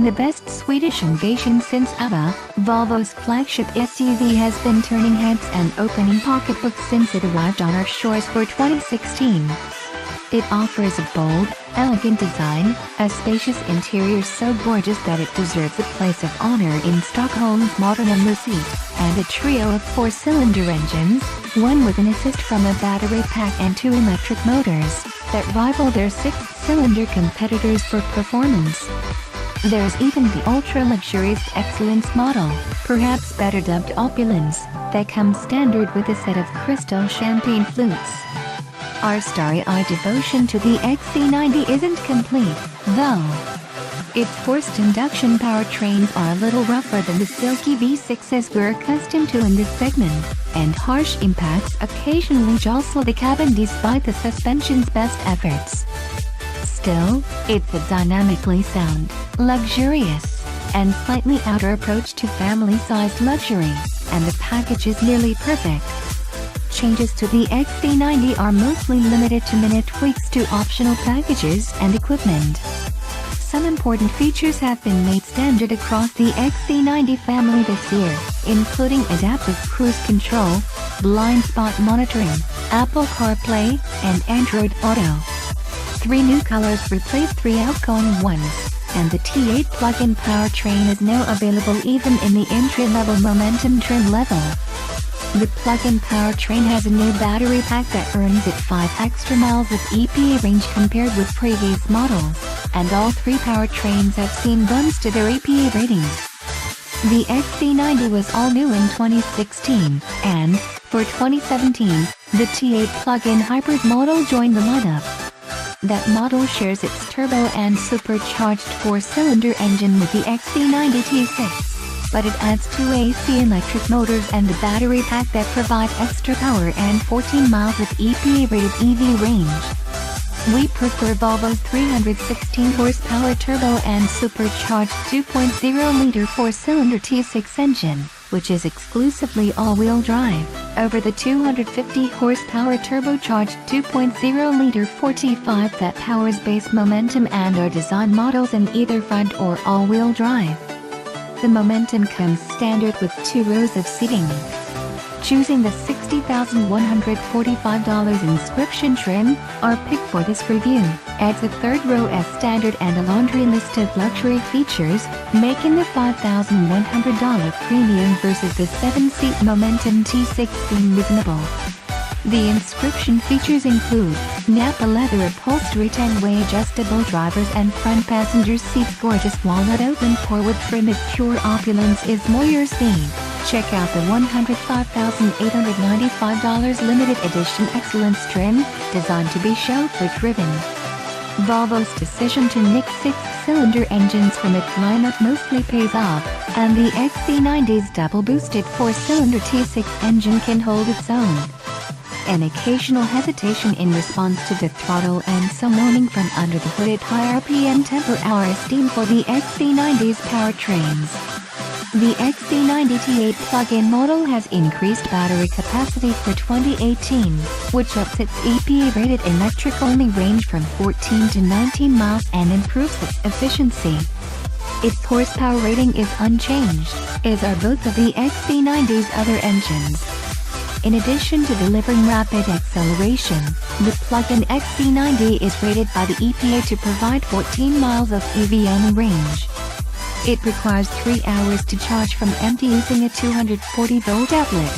the best Swedish invasion since ABBA, Volvo's flagship SUV has been turning heads and opening pocketbooks since it arrived on our shores for 2016. It offers a bold, elegant design, a spacious interior so gorgeous that it deserves a place of honor in Stockholm's Moderna Museet, and a trio of 4-cylinder engines, one with an assist from a battery pack and 2 electric motors, that rival their 6-cylinder competitors for performance. There's even the ultra-luxurious Excellence model, perhaps better dubbed Opulence, that comes standard with a set of crystal champagne flutes. Our starry-eyed devotion to the XC90 isn't complete, though. Its forced induction powertrains are a little rougher than the silky V6s we're accustomed to in this segment, and harsh impacts occasionally jostle the cabin despite the suspension's best efforts. Still, it's a dynamically sound, luxurious, and slightly outer approach to family-sized luxury, and the package is nearly perfect. Changes to the XC90 are mostly limited to minor tweaks to optional packages and equipment. Some important features have been made standard across the XC90 family this year, including adaptive cruise control, blind spot monitoring, Apple CarPlay, and Android Auto. 3 new colors replace 3 outgoing ones, and the T8 plug-in powertrain is now available even in the entry-level Momentum trim level. The plug-in powertrain has a new battery pack that earns it 5 extra miles of EPA range compared with previous models, and all 3 powertrains have seen bumps to their EPA ratings. The XC90 was all new in 2016, and, for 2017, the T8 plug-in hybrid model joined the lineup. That model shares its turbo and supercharged 4-cylinder engine with the XC90 T6. But it adds 2 AC electric motors and the battery pack that provide extra power and 14 miles of EPA-rated EV range. We prefer Volvo's 316 horsepower turbo and supercharged 2.0-liter 4-cylinder T6 engine, which is exclusively all-wheel drive, over the 250 horsepower turbocharged 2.0-liter 4T5 that powers base Momentum and our design models in either front or all-wheel drive. The Momentum comes standard with 2 rows of seating. Choosing the $60,145 inscription trim, our pick for this review, adds a 3rd row as standard and a laundry list of luxury features, making the $5,100 premium versus the 7-seat Momentum T6 seem reasonable. The inscription features include Napa leather upholstery, 10-way adjustable drivers and front passenger seats, gorgeous walnut open porwood trim. If pure opulence is more your speed, check out the $105,895 limited edition Excellence trim, designed to be chauffeur-driven. Volvo's decision to nix 6-cylinder engines from its lineup mostly pays off, and the XC90's double-boosted 4-cylinder T6 engine can hold its own. An occasional hesitation in response to the throttle and some moaning from under the hood at high RPM temper our esteem for the XC90's powertrains. The XC90 T8 plug-in model has increased battery capacity for 2018, which ups its EPA-rated electric-only range from 14 to 19 miles and improves its efficiency. Its horsepower rating is unchanged, as are both of the XC90's other engines. In addition to delivering rapid acceleration, the plug-in XC90 is rated by the EPA to provide 14 miles of EV-only range. It requires 3 hours to charge from empty using a 240-volt outlet.